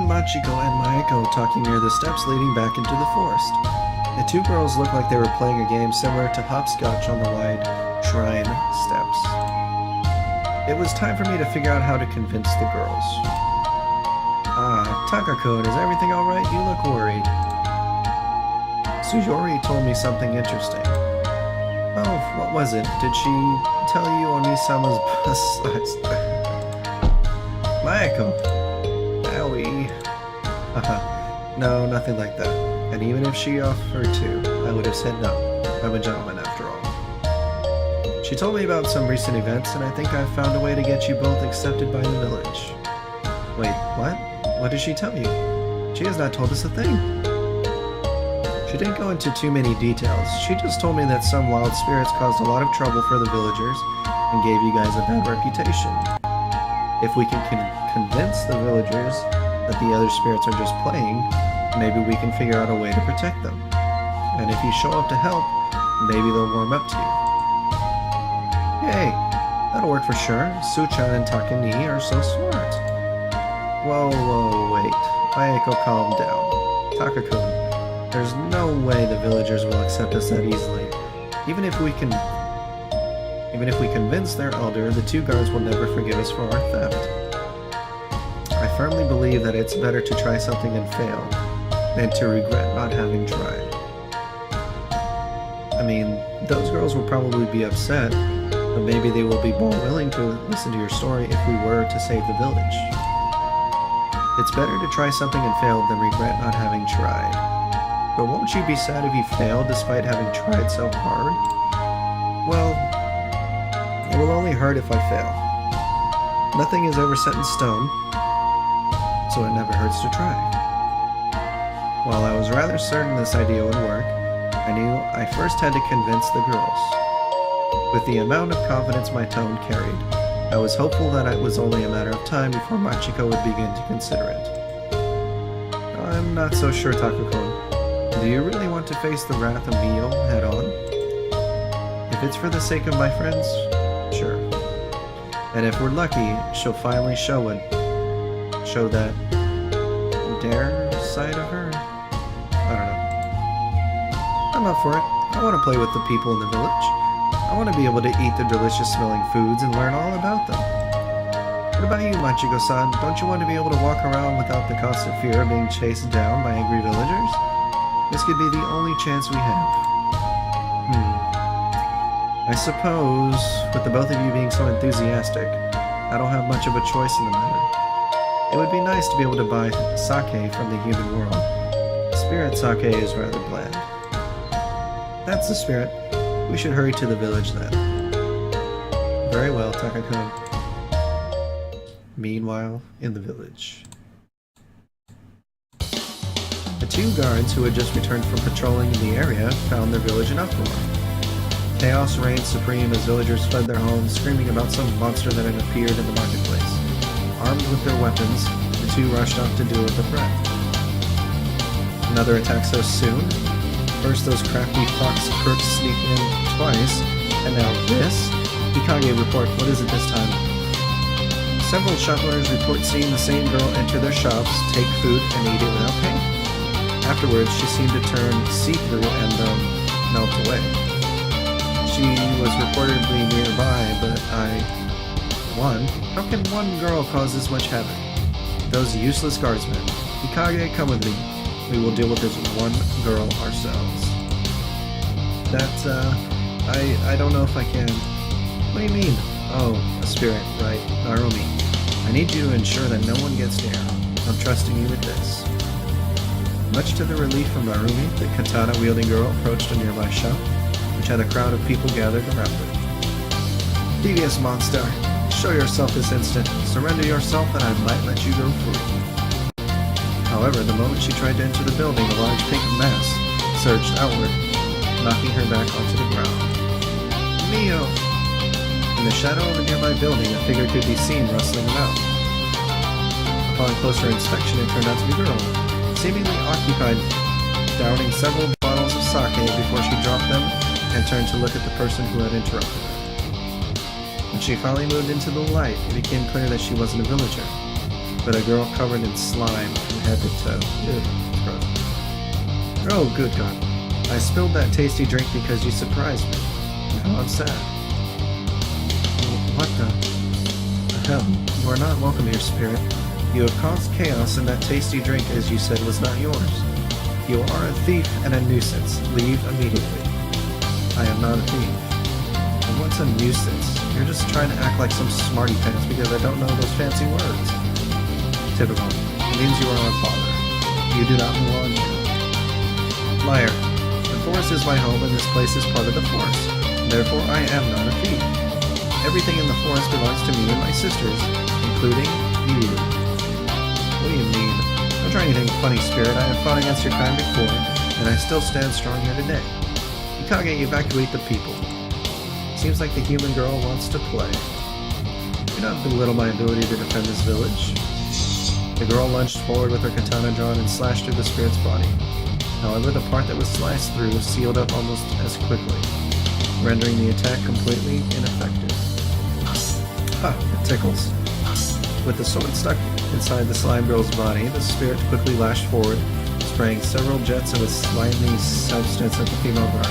Machiko and Maeko talking near the steps leading back into the forest. The two girls looked like they were playing a game similar to hopscotch on the wide shrine steps. It was time for me to figure out how to convince the girls. Takako, is everything alright? You look worried. Sujori told me something interesting. Oh, what was it? Did she tell you Oni-sama's bus... Maeko! Owie. No, nothing like that. And even if she offered to, I would have said no. I'm a gentleman after all. She told me about some recent events, and I think I've found a way to get you both accepted by the village. Wait, what? What did she tell you? She has not told us a thing. She didn't go into too many details. She just told me that some wild spirits caused a lot of trouble for the villagers and gave you guys a bad reputation. If we can convince the villagers that the other spirits are just playing, maybe we can figure out a way to protect them. And if you show up to help, maybe they'll warm up to you. Yay! That'll work for sure. Suchan and Takani are so smart. Whoa, wait. Maeko, calm down. Takakun, there's no way the villagers will accept us that easily. Even if we convince their elder, the two guards will never forgive us for our theft. I firmly believe that it's better to try something and fail than to regret not having tried. I mean, those girls will probably be upset, but maybe they will be more willing to listen to your story if we were to save the village. It's better to try something and fail than regret not having tried. But won't you be sad if you fail despite having tried so hard? Well, it will only hurt if I fail. Nothing is ever set in stone, so it never hurts to try. While I was rather certain this idea would work, I knew I first had to convince the girls. With the amount of confidence my tone carried, I was hopeful that it was only a matter of time before Machiko would begin to consider it. I'm not so sure, Takako. Do you really want to face the wrath of Mio head-on? If it's for the sake of my friends, sure. And if we're lucky, she'll finally show that dare side of her? I don't know. I'm up for it. I want to play with the people in the village. I want to be able to eat the delicious smelling foods and learn all about them. What about you, Machiko-san? Don't you want to be able to walk around without the constant fear of being chased down by angry villagers? This could be the only chance we have. I suppose, with the both of you being so enthusiastic, I don't have much of a choice in the matter. It would be nice to be able to buy sake from the human world. Spirit sake is rather bland. That's the spirit. We should hurry to the village then. Very well, Takakun. Meanwhile, in the village. The two guards who had just returned from patrolling in the area found their village in uproar. Chaos reigned supreme as villagers fled their homes, screaming about some monster that had appeared in the marketplace. Armed with their weapons, the two rushed off to deal with the threat. Another attack so soon? First those crafty fox crooks sneak in twice, and now this? Hikage report, what is it this time? Several shop owners report seeing the same girl enter their shops, take food, and eat it without paying. Afterwards, she seemed to turn see-through and melt away. She was reportedly nearby, but how can one girl cause this much havoc? Those useless guardsmen. Hikage, come with me. We will deal with this one girl ourselves. I don't know if I can. What do you mean? Oh, a spirit, right. Narumi. I need you to ensure that no one gets near. I'm trusting you with this. Much to the relief of Narumi, the katana-wielding girl approached a nearby shop, which had a crowd of people gathered around her. Devious monster, show yourself this instant. Surrender yourself and I might let you go free. However, the moment she tried to enter the building, a large pink mass surged outward, knocking her back onto the ground. Mio! In the shadow of a nearby building, a figure could be seen rustling about. Upon closer inspection, it turned out to be a girl, seemingly occupied downing several bottles of sake before she dropped them and turned to look at the person who had interrupted her. When she finally moved into the light, it became clear that she wasn't a villager, but a girl covered in slime who so. Ew, it's gross. Oh, good God. I spilled that tasty drink because you surprised me. Now I'm sad. What the hell? You are not welcome here, spirit. You have caused chaos, and that tasty drink, as you said, was not yours. You are a thief and a nuisance. Leave immediately. I am not a thief. And what's a nuisance? You're just trying to act like some smarty pants because I don't know those fancy words. Typical. It means you are our father. You do not belong here. Liar. The forest is my home and this place is part of the forest. Therefore, I am not a thief. Everything in the forest belongs to me and my sisters, including you. What do you mean? Don't try anything funny, spirit. I have fought against your kind before, and I still stand strong here today. Ikage, evacuate the people. Seems like the human girl wants to play. Do not belittle my ability to defend this village. The girl lunged forward with her katana drawn and slashed through the spirit's body. However, the part that was sliced through sealed up almost as quickly, rendering the attack completely ineffective. Ha! It tickles. With the sword stuck inside the slime girl's body, the spirit quickly lashed forward, spraying several jets of a slimy substance at the female guard,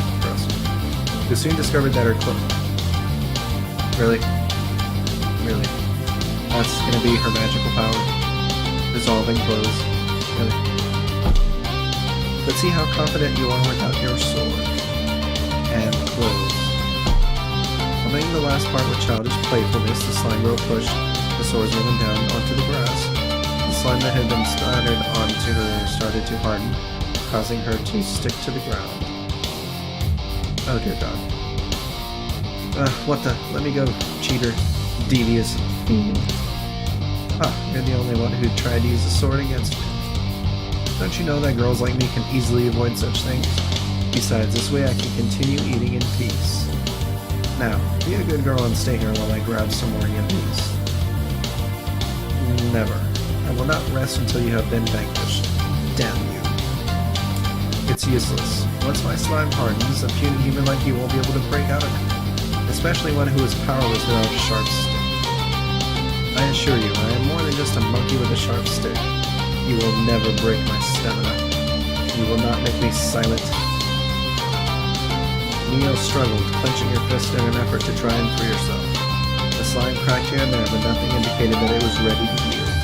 who soon discovered that her Really? That's gonna be her magical power. Dissolving clothes. Really? Let's see how confident you are without your sword. And clothes. Omitting the last part with childish playfulness, the slime girl pushed the swordswoman down onto the grass. The slime that had been splattered onto her started to harden, causing her to stick to the ground. Oh dear God. What the? Let me go, cheater. Devious fiend. You're the only one who tried to use a sword against me. Don't you know that girls like me can easily avoid such things? Besides, this way I can continue eating in peace. Now, be a good girl and stay here while I grab some more yummies. Never. I will not rest until you have been vanquished. Damn you. It's useless. Once my slime hardens, a puny human like you won't be able to break out of it. Especially one who is powerless without a sharp stick. I assure you, I am more than just a monkey with a sharp stick. You will never break my stamina. You will not make me silent. Neo struggled, clenching her fist in an effort to try and free herself. The slime cracked here and there, but nothing indicated that it was ready to yield.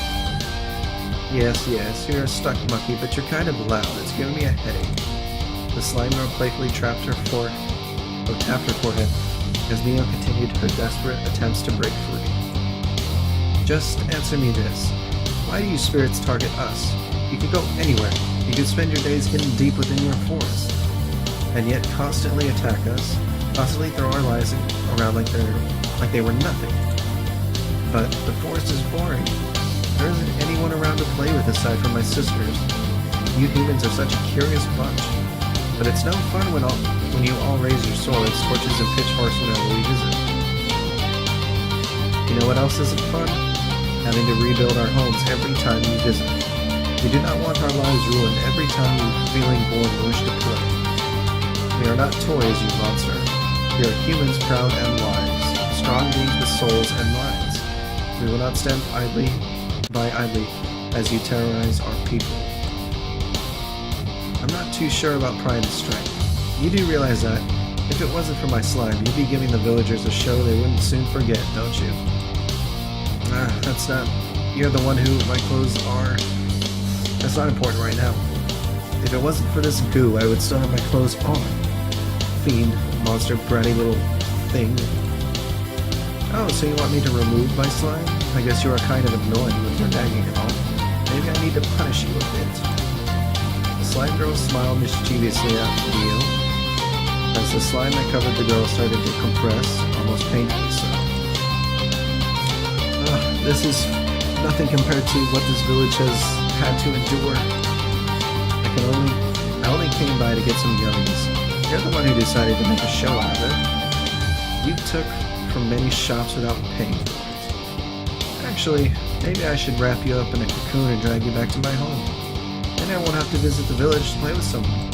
Yes, you're a stuck monkey, but you're kind of loud. It's giving me a headache. The slime girl playfully tapped her forehead as Neo continued her desperate attempts to break free. Just answer me this. Why do you spirits target us? You could go anywhere. You could spend your days hidden deep within your forest. And yet constantly attack us, constantly throw our lives around like they were nothing. But the forest is boring. There isn't anyone around to play with aside from my sisters. You humans are such a curious bunch. But it's no fun when you all raise your swords, torches, and pitchforks whenever we visit. You know what else isn't fun? Having to rebuild our homes every time you visit. We do not want our lives ruined every time you're feeling bored and wish to play. We are not toys, you monster. We are humans proud and wise, strong beings with souls and minds. We will not stand idly as you terrorize our people. I'm not too sure about pride and strength. You do realize that, if it wasn't for my slime, you'd be giving the villagers a show they wouldn't soon forget, don't you? That's not... You're the one who my clothes are... That's not important right now. If it wasn't for this goo, I would still have my clothes on. Fiend, monster, bratty little thing. Oh, so you want me to remove my slime? I guess you are kind of annoying with your nagging and all. Maybe I need to punish you a bit. The slime girl smiled mischievously at Neo, as the slime that covered the girl started to compress, almost painfully so. This is nothing compared to what this village has had to endure. I only came by to get some yummies. You're the one who decided to make a show out of it. You took from many shops without paying for it. Actually, maybe I should wrap you up in a cocoon and drag you back to my home. Then I won't have to visit the village to play with someone.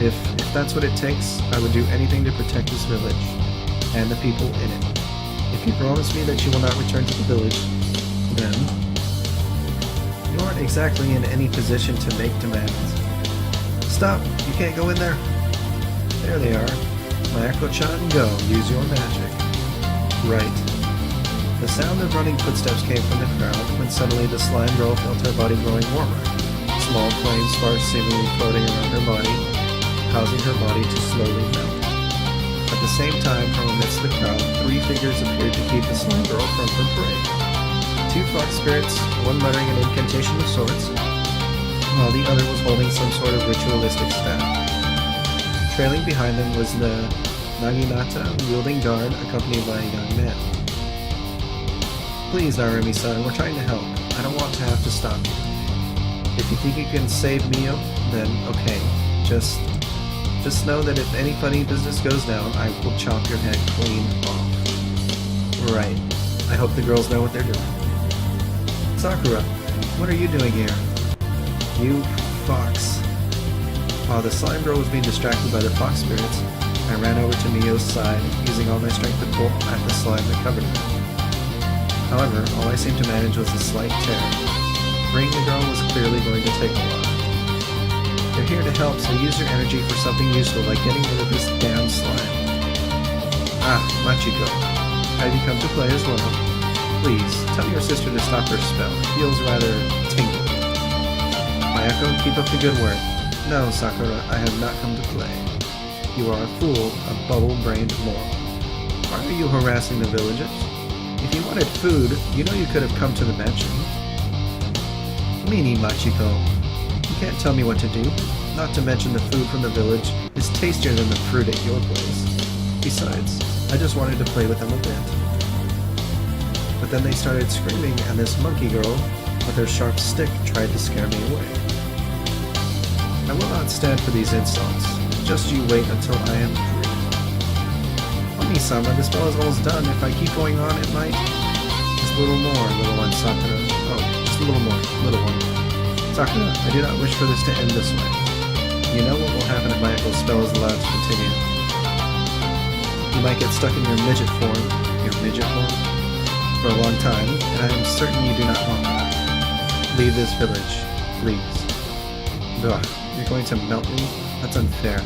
If that's what it takes, I would do anything to protect this village and the people in it. If you promise me that you will not return to the village, then you aren't exactly in any position to make demands. Stop! You can't go in there! There they are. Mayako-chan, go. Use your magic. Right. The sound of running footsteps came from the crowd when suddenly the slime girl felt her body growing warmer. Small flame sparks seemingly floating around her body, causing her body to slowly melt. At the same time, from amidst the crowd, 3 figures appeared to keep the slime girl from her prey. 2 fox spirits, one muttering an incantation of sorts, while the other was holding some sort of ritualistic staff. Trailing behind them was the Naginata wielding guard, accompanied by a young man. Please, Narumi-san, we're trying to help. I don't want to have to stop you. If you think you can save Mio, then okay. Just know that if any funny business goes down, I will chop your head clean off. Right. I hope the girls know what they're doing. Sakura, what are you doing here? You fox. While the slime girl was being distracted by the fox spirits, I ran over to Mio's side, using all my strength to pull at the slime that covered her. However, all I seemed to manage was a slight tear. Freeing the girl was clearly going to take a while. You're here to help, so use your energy for something useful like getting rid of this damn slime. Ah, Machiko. Have you come to play as well? Please, tell your sister to stop her spell. It feels rather tingly. Mayako, keep up the good work. No, Sakura, I have not come to play. You are a fool, a bubble-brained moron. Why are you harassing the villagers? If you wanted food, you know you could have come to the mansion. Meanie Machiko, you can't tell me what to do. Not to mention the food from the village is tastier than the fruit at your place. Besides, I just wanted to play with them a bit. But then they started screaming, and this monkey girl, with her sharp stick, tried to scare me away. I will not stand for these insults. Just you wait until I am free. Oni-sama, this spell is almost done. If I keep going on, it might... Just a little more, little one, Sakura. Oh, just a little more, little one. Sakura, I do not wish for this to end this way. You know what will happen if Mayako's spell is allowed to continue. You might get stuck in your midget form, for a long time, and I am certain you do not want that. Leave this village, please. Ugh, you're going to melt me? That's unfair.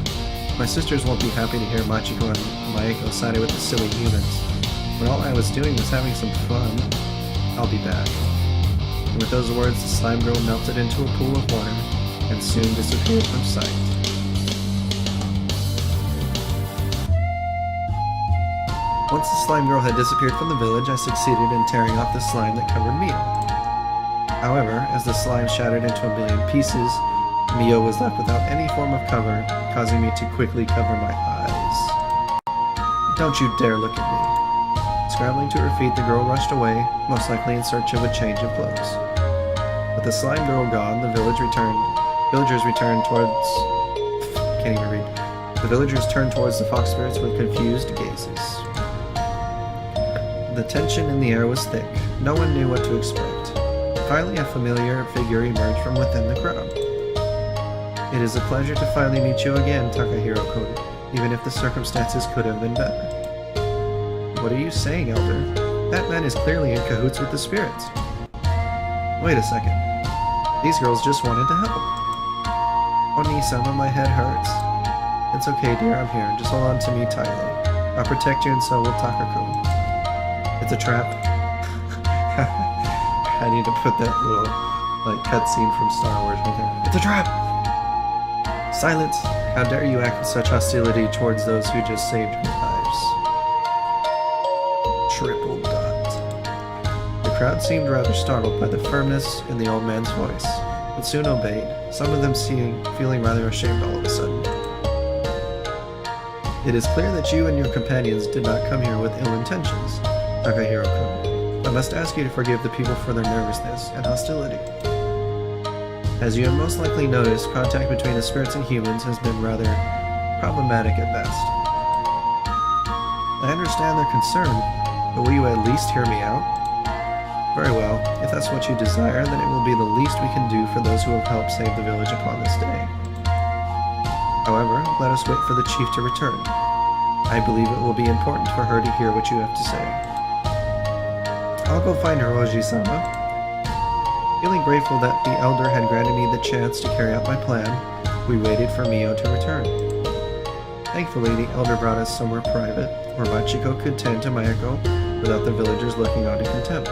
My sisters won't be happy to hear Machiko and Mayako sided with the silly humans. When all I was doing was having some fun. I'll be back. And with those words, the slime girl melted into a pool of water and soon disappeared from sight. Once the slime girl had disappeared from the village, I succeeded in tearing off the slime that covered Mio. However, as the slime shattered into a million pieces, Mio was left without any form of cover, causing me to quickly cover my eyes. Don't you dare look at me. Scrambling to her feet, the girl rushed away, most likely in search of a change of clothes. With the slime girl gone, the villagers turned towards... can't even read. The villagers turned towards the fox spirits with confused gazes. The tension in the air was thick. No one knew what to expect. Finally, a familiar figure emerged from within the crowd. It is a pleasure to finally meet you again, Takahiro-kun, even if the circumstances could have been better. What are you saying, Elder? That man is clearly in cahoots with the spirits. Wait a second. These girls just wanted to help. Oni-sama, my head hurts. It's okay, dear, I'm here. Just hold on to me tightly. I'll protect you and so will Takako. It's a trap. I need to put that little, cutscene from Star Wars right there. It's a trap! Silence! How dare you act with such hostility towards those who just saved your lives. Triple dot. The crowd seemed rather startled by the firmness in the old man's voice, but soon obeyed, some of them feeling rather ashamed all of a sudden. It is clear that you and your companions did not come here with ill intentions, Takahiro-kun. I must ask you to forgive the people for their nervousness and hostility. As you have most likely noticed, contact between the spirits and humans has been rather problematic at best. I understand their concern, but will you at least hear me out? Very well. If that's what you desire, then it will be the least we can do for those who have helped save the village upon this day. However, let us wait for the chief to return. I believe it will be important for her to hear what you have to say. I'll go find her, Oji-sama. Feeling grateful that the elder had granted me the chance to carry out my plan, we waited for Mio to return. Thankfully, the elder brought us somewhere private, where Machiko could tend to Mayako without the villagers looking on in contempt.